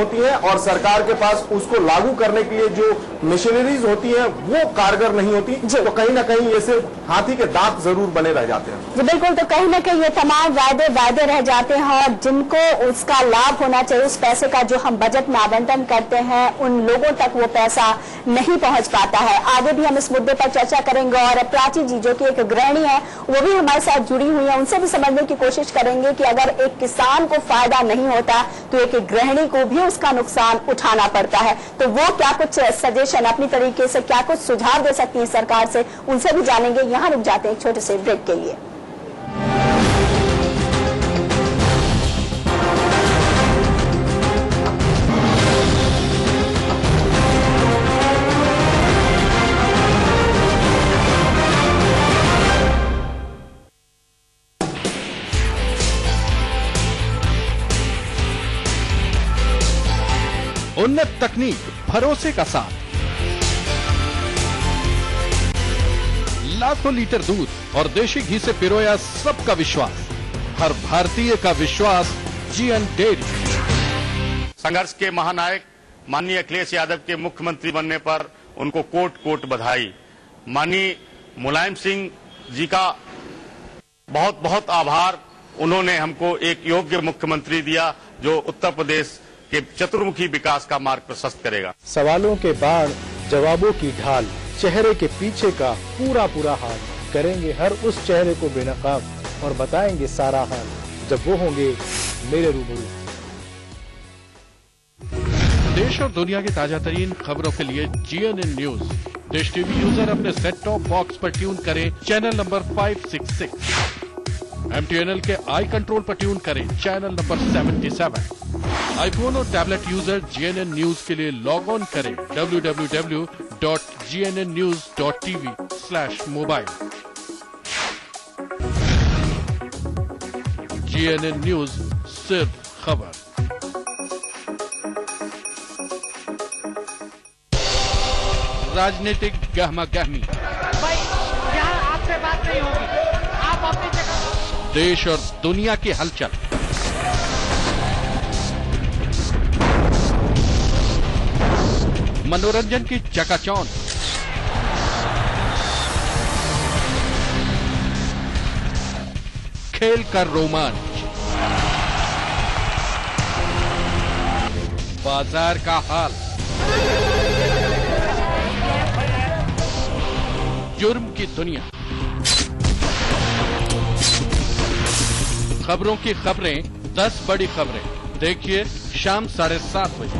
होती है और सरकार के पास उसको लागू करने के लिए जो मशीनरीज होती है वो कारगर नहीं होती, तो कहीं ना कहीं ये सिर्फ हाथी के दांत जरूर बने रह जाते हैं। जी बिल्कुल, तो कहीं ना कहीं ये तमाम वायदे रह जाते हैं और जिनको उसका लाभ होना चाहिए, उस पैसे का जो हम बजट में आवंटन करते हैं, उन लोगों तक वो पैसा नहीं पहुंच पाता है। आगे भी हम इस मुद्दे पर चर्चा करेंगे और प्राची जी जो कि एक गृहिणी है वो भी हमारे साथ जुड़ी हुई है, उनसे भी समझने की कोशिश करेंगे कि अगर एक किसान को फायदा नहीं होता तो एक गृहिणी को भी उसका नुकसान उठाना पड़ता है, तो वो क्या कुछ सजेशन अपनी तरीके से क्या कुछ सुझाव दे सकती है सरकार से, उनसे भी जानेंगे। यहाँ रुक जाते हैं एक छोटे से ब्रेक के लिए। उन्नत तकनीक, भरोसे का साथ, लाखों लीटर दूध और देशी घी से पिरोया सबका विश्वास, हर भारतीय का विश्वास, जीएन डेयरी। संघर्ष के महानायक माननीय अखिलेश यादव के मुख्यमंत्री बनने पर उनको कोट कोट बधाई। माननीय मुलायम सिंह जी का बहुत बहुत आभार, उन्होंने हमको एक योग्य मुख्यमंत्री दिया जो उत्तर प्रदेश के चतुर्मुखी विकास का मार्ग प्रशस्त करेगा। सवालों के बाढ़, जवाबों की ढाल, चेहरे के पीछे का पूरा हाल, करेंगे हर उस चेहरे को बेनकाब और बताएंगे सारा हाल जब वो होंगे मेरे रूबरू। देश और दुनिया की ताजा तरीन खबरों के लिए GNN news dish TV user अपने सेट टॉप बॉक्स पर ट्यून करें चैनल नंबर 566। एमटीएनएल के आई कंट्रोल पर ट्यून करें चैनल नंबर 77। आईफोन और टैबलेट यूजर जीएनएन न्यूज के लिए लॉग ऑन करें www.gnnnews.tv/mobile। जीएनएन न्यूज, सिर्फ खबर। राजनीतिक गहमा गहमी, भाई यहाँ आपसे बात नहीं होगी, आप अपनी जगह। देश और दुनिया की हलचल, मनोरंजन की चकाचौंध, खेल का रोमांच, बाजार का हाल, जुर्म की दुनिया, खबरों की खबरें, 10 बड़ी खबरें देखिए शाम 7:30 बजे।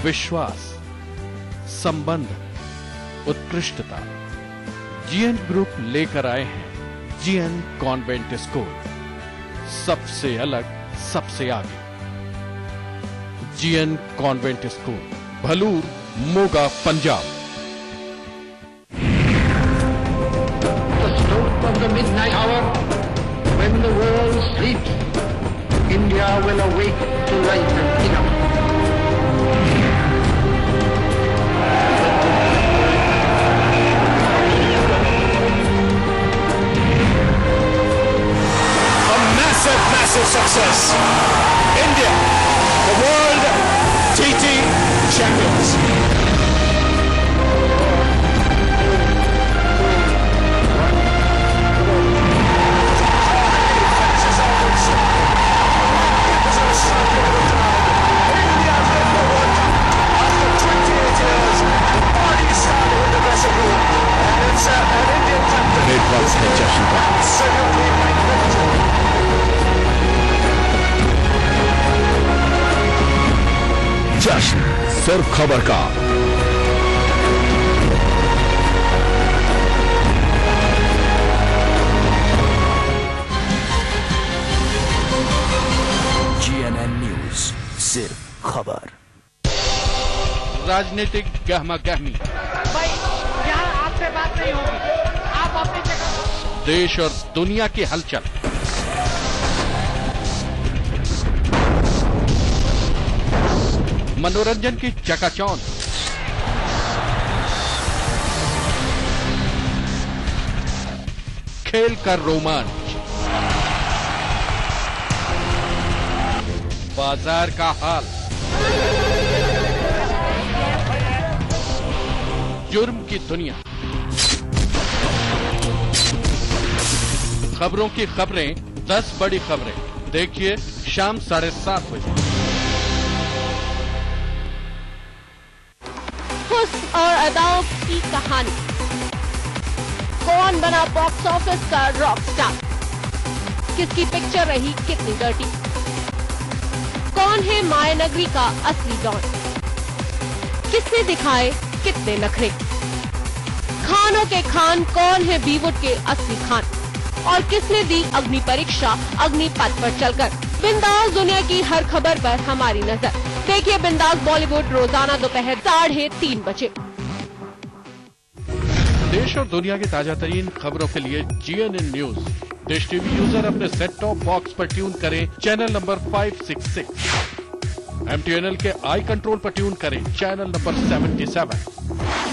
विश्वास, संबंध, उत्कृष्टता, जीएन ग्रुप लेकर आए हैं जीएन कॉन्वेंट स्कूल, सबसे अलग, सबसे आगे। GN convent school, Bhalur, Moga, Punjab. The stroke of the midnight hour, when the world sleeps, India will awake to life and freedom. Massive success. India, the world TT champions. जश्न सिर्फ खबर का। जीएनएन न्यूज, सिर्फ खबर। राजनीतिक गहमा गहमी, भाई यहाँ आपसे बात नहीं होगी, आप अपनी जगह। देश और दुनिया की हलचल, मनोरंजन की चकाचौंध, खेल का रोमांच, बाजार का हाल, जुर्म की दुनिया, खबरों की खबरें, 10 बड़ी खबरें। देखिए शाम 7:30 बजे। हुस्न और अदाओं की कहानी, कौन बना बॉक्स ऑफिस का रॉक स्टार, किसकी पिक्चर रही कितनी डर्टी, कौन है मायानगरी का असली डॉन, किसने दिखाए कितने नखरे, खानों के खान कौन है बॉलीवुड के असली खान, और किसने दी अग्नि परीक्षा अग्निपथ पर चलकर। बिंदास दुनिया की हर खबर पर हमारी नजर। देखिए बिंदास बॉलीवुड रोजाना दोपहर 3:30 बजे। देश और दुनिया की ताजा तरीन खबरों के लिए GNN news dish TV user अपने सेट टॉप बॉक्स पर ट्यून करें चैनल नंबर 566। MTNL के आई कंट्रोल पर ट्यून करें चैनल नंबर 77।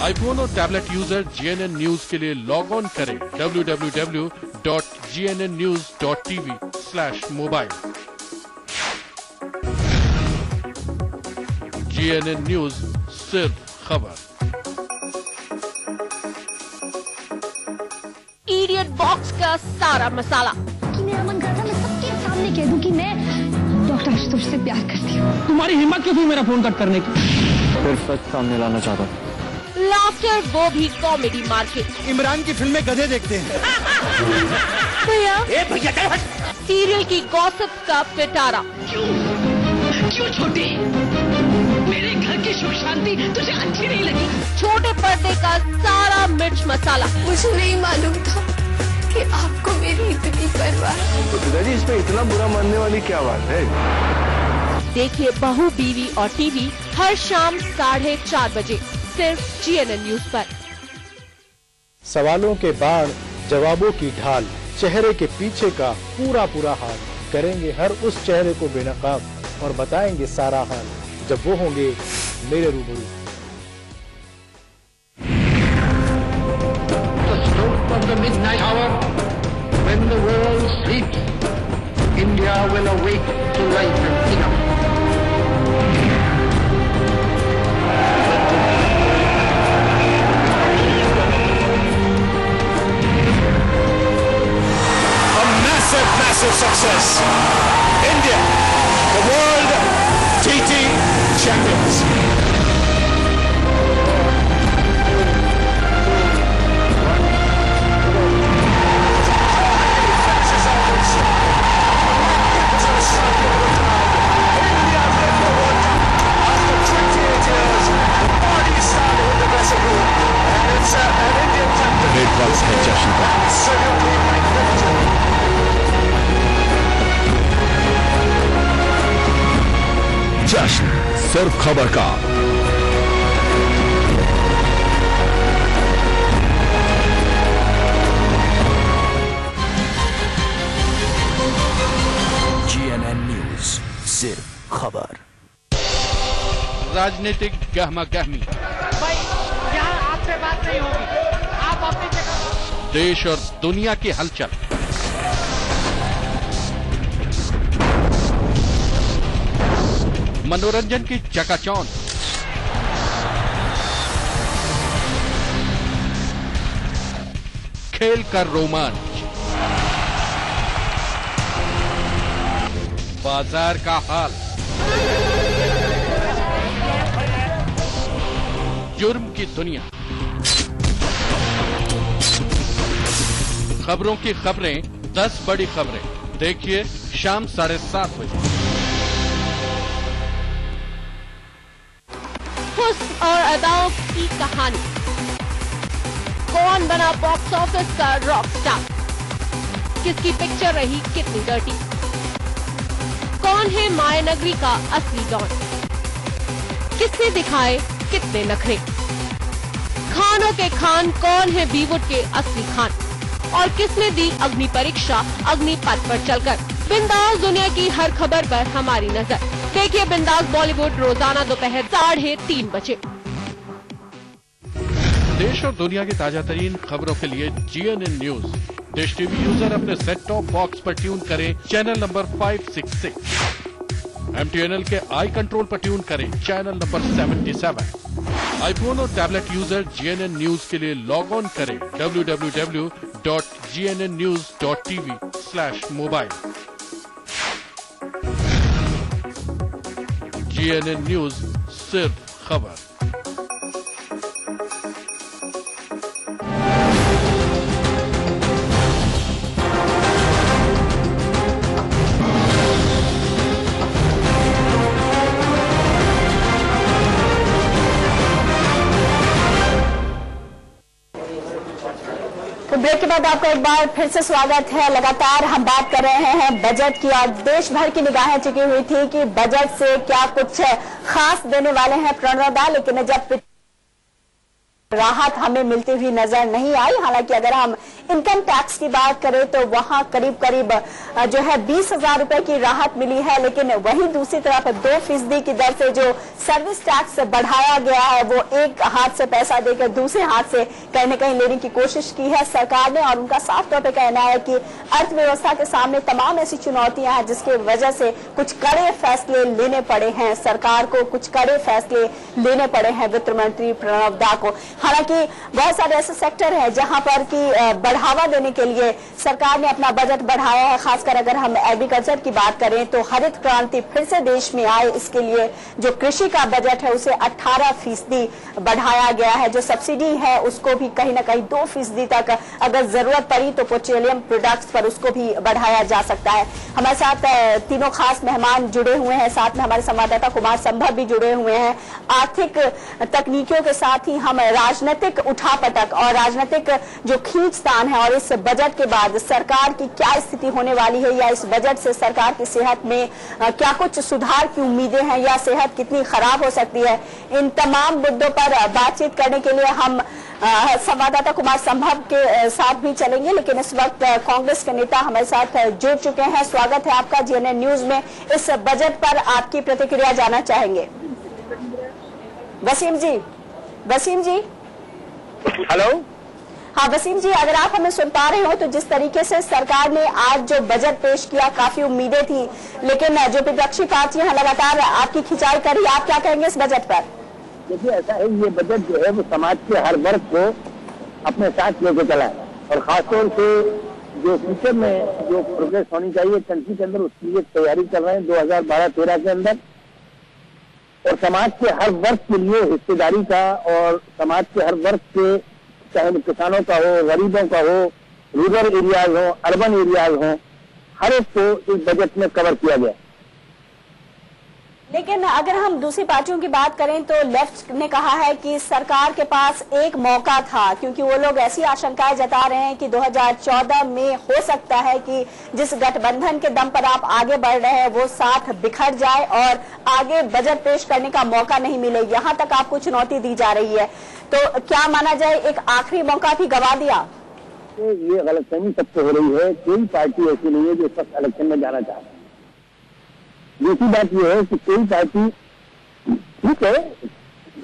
आईफोन और टैबलेट यूजर GNN न्यूज के लिए लॉग ऑन करें www.gnnnews.tv/mobile। GNN न्यूज, सिर्फ खबर। इडियट बॉक्स का सारा मसाला। कि मेरा मन करता मैं सबके सामने कह दूं कि मैं डॉक्टर आशुतोष से प्यार करती हूँ। तुम्हारी हिम्मत क्यों थी मेरा फोन कट करने की? फिर सच सामने लाना चाहता था। लाफ्टर, वो भी कॉमेडी मार के। इमरान की फिल्में गधे देखते हैं। भैया सीरियल की गॉसिप का पिटारा। क्यों छोटी? मेरे घर की सुख शांति तुझे अच्छी नहीं लगी? छोटे पर्दे का सारा मिर्च मसाला। मुझे नहीं मालूम था कि आपको मेरी इतनी परवाह है। तो पिताजी इसमें इतना बुरा मानने वाली क्या बात है? देखिए बहू, बीवी और टीवी हर शाम 4:30 बजे सिर्फ GNN न्यूज पर। सवालों के बाढ़, जवाबों की ढाल, चेहरे के पीछे का पूरा हाल, करेंगे हर उस चेहरे को बेनकाब और बताएंगे सारा हाल जब वो होंगे मेरे रूबरू। The stroke of the midnight hour, when the world sleeps, India will awake to life and freedom. Massive success. India, the world TT champions. Breakfast का जश्न था। जश्न सिर्फ खबर का। GNN न्यूज, सिर्फ खबर। राजनीतिक गहमा गहमी, भाई यहाँ आपसे बात नहीं होगी, आप अपनी जगह। देश और दुनिया की हलचल, मनोरंजन की चकाचौंध, खेल का रोमांच, बाजार का हाल, जुर्म की दुनिया, खबरों की खबरें, 10 बड़ी खबरें। देखिए शाम 7:30 बजे। हुस्न और अदाओं की कहानी, कौन बना बॉक्स ऑफिस का रॉक स्टार, किसकी पिक्चर रही कितनी डर्टी, कौन है मायानगरी का असली डॉन, किसने दिखाए कितने नखरे, खानों के खान कौन है बॉलीवुड के असली खान, और किसने दी अग्नि परीक्षा अग्निपथ पर चलकर। बिंदास दुनिया की हर खबर पर हमारी नजर। देखिए बिंदास बॉलीवुड रोजाना दोपहर 3:30 बजे। देश और दुनिया की ताजा तरीन खबरों के लिए GNN news dish TV user अपने सेट टॉप बॉक्स पर ट्यून करें चैनल नंबर 566। MTNL के आई कंट्रोल पर ट्यून करें चैनल नंबर 77। आईफोन और टैबलेट यूजर GNN न्यूज के लिए लॉग ऑन करें www.gnnnews.tv/mobile। GNN न्यूज, सिर्फ खबर। तो ब्रेक के बाद आपका एक बार फिर से स्वागत है। लगातार हम बात कर रहे हैं बजट की और देश भर की निगाहें टिकी हुई थी कि बजट से क्या कुछ खास देने वाले हैं प्रणव दा, लेकिन जब राहत हमें मिलती हुई नजर नहीं आई। हालांकि अगर हम इनकम टैक्स की बात करें तो वहां करीब करीब जो है 20,000 रुपए की राहत मिली है, लेकिन वहीं दूसरी तरफ 2% की दर से जो सर्विस टैक्स बढ़ाया गया है वो एक हाथ से पैसा देकर दूसरे हाथ से कहीं न कहीं लेने की कोशिश की है सरकार ने। और उनका साफ तौर पर कहना है कि अर्थव्यवस्था के सामने तमाम ऐसी चुनौतियां हैं जिसकी वजह से कुछ कड़े फैसले लेने पड़े हैं सरकार को, कुछ कड़े फैसले लेने पड़े हैं वित्त मंत्री प्रणव दा को। हालांकि बहुत सारे ऐसे सेक्टर हैं जहां पर कि बढ़ावा देने के लिए सरकार ने अपना बजट बढ़ाया है। खासकर अगर हम एग्रीकल्चर की बात करें तो हरित क्रांति फिर से देश में आए, इसके लिए जो कृषि का बजट है उसे 18% बढ़ाया गया है। जो सब्सिडी है उसको भी कहीं न कहीं 2% तक अगर जरूरत पड़ी तो पेट्रोलियम प्रोडक्ट्स पर उसको भी बढ़ाया जा सकता है। हमारे साथ तीनों खास मेहमान जुड़े हुए हैं, साथ में हमारे संवाददाता कुमार संभव भी जुड़े हुए हैं। आर्थिक तकनीकियों के साथ ही हम राजनीतिक उठापटक और राजनीतिक जो खींचतान है और इस बजट के बाद सरकार की क्या स्थिति होने वाली है या इस बजट से सरकार की सेहत में क्या कुछ सुधार की उम्मीदें हैं या सेहत कितनी खराब हो सकती है, इन तमाम मुद्दों पर बातचीत करने के लिए हम संवाददाता कुमार संभव के साथ भी चलेंगे। लेकिन इस वक्त कांग्रेस के नेता हमारे साथ जुड़ चुके हैं। स्वागत है आपका GNN न्यूज में। इस बजट पर आपकी प्रतिक्रिया जानना चाहेंगे। वसीम जी हेलो। हाँ वसीम जी, अगर आप हमें सुन पा रहे हो तो जिस तरीके से सरकार ने आज जो बजट पेश किया काफी उम्मीदें थी, लेकिन जो विपक्षी पार्टियां हैं लगातार आपकी खिंचाई करी, आप क्या कहेंगे इस बजट पर? देखिए ऐसा है, ये बजट जो है वो समाज के हर वर्ग को अपने साथ लेके चला है और खासतौर से जो फ्यूचर में जो प्रोग्रेस होनी चाहिए कंट्री के अंदर उसकी लिए तैयारी कर रहे हैं 2012-13 के अंदर। और समाज के हर वर्ग के लिए हिस्सेदारी का और समाज के हर वर्ग के, चाहे किसानों का हो, गरीबों का हो, रूरल एरियाज हो, अर्बन एरियाज हो, हर एक को इस बजट में कवर किया गया। लेकिन अगर हम दूसरी पार्टियों की बात करें तो लेफ्ट ने कहा है कि सरकार के पास एक मौका था, क्योंकि वो लोग ऐसी आशंकाएं जता रहे हैं कि 2014 में हो सकता है कि जिस गठबंधन के दम पर आप आगे बढ़ रहे हैं वो साथ बिखर जाए और आगे बजट पेश करने का मौका नहीं मिले। यहाँ तक आपको चुनौती दी जा रही है, तो क्या माना जाए एक आखिरी मौका भी गवा दिया? ये गलतफहमी सबसे हो रही है। कोई पार्टी ऐसी नहीं है जो इस वक्त इलेक्शन में जाना चाहती है। दूसरी बात यह है कि कोई पार्टी, ठीक है,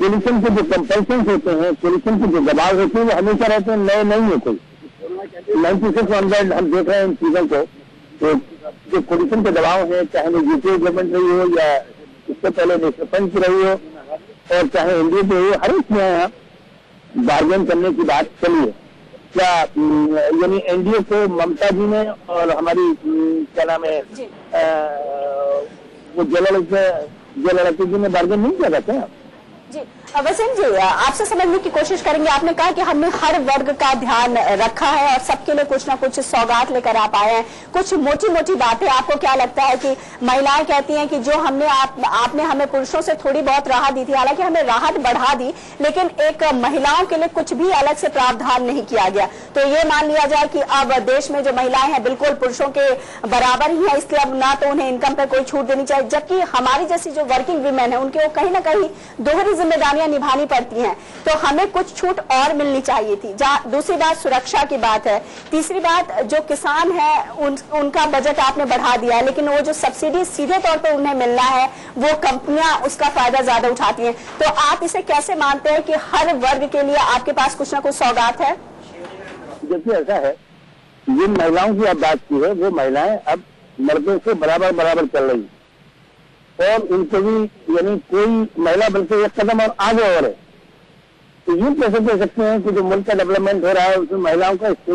कोलिशन के जो कंपल्शन होते हैं, कोलिशन के जो दबाव होते हैं वो हमेशा रहते हैं, नए नहीं होते। 96 ऑनवर्ड हम देख रहे हैं इन चीजों को। तो जो कोलिशन के दबाव है, चाहे वो यूपीए गवर्नमेंट रही हो या इससे पहले नेशनल फ्रंट की रही हो और चाहे एनडीए की रही हो, हर एक में यहाँ बार्गेन करने की बात चली है। क्या यानी एनडीए को ममता जी ने और हमारी क्या नाम है वो जयललिता जी ने बार्गेन नहीं किया था क्या? जी वसीम जी, आपसे समझने की कोशिश करेंगे। आपने कहा कि हमने हर वर्ग का ध्यान रखा है और सबके लिए कुछ ना कुछ सौगात लेकर आप आए हैं। कुछ मोटी मोटी बातें आपको क्या लगता है कि महिलाएं कहती हैं कि जो हमने आपने हमें पुरुषों से थोड़ी बहुत राहत दी थी, हालांकि हमें राहत बढ़ा दी, लेकिन एक महिलाओं के लिए कुछ भी अलग से प्रावधान नहीं किया गया। तो ये मान लिया जाए कि अब देश में जो महिलाएं हैं बिल्कुल पुरुषों के बराबर ही है, इसलिए अब ना तो उन्हें इनकम पर कोई छूट देनी चाहिए, जबकि हमारी जैसी जो वर्किंग वीमेन है उनके वो कहीं ना कहीं दोहरी जिम्मेदारियां निभानी पड़ती हैं, तो हमें कुछ छूट और मिलनी चाहिए थी। दूसरी बात सुरक्षा की बात है। तीसरी बात जो किसान है उनका बजट आपने बढ़ा दिया है, लेकिन वो जो सब्सिडी सीधे तौर पर उन्हें मिलना है वो कंपनियां उसका फायदा ज्यादा उठाती हैं। तो आप इसे कैसे मानते हैं कि हर वर्ग के लिए आपके पास कुछ ना कुछ सौगात है? देखिए ऐसा है, जिन महिलाओं की आप बात की है वो महिलाएं अब मर्दों से बराबर चल रही है। और उनको भी यानी कोई महिला बल्कि एक कदम और आगे और है। तो यूं कैसे कह सकते हैं कि जो मुल्क का डेवलपमेंट हो रहा है उसमें महिलाओं का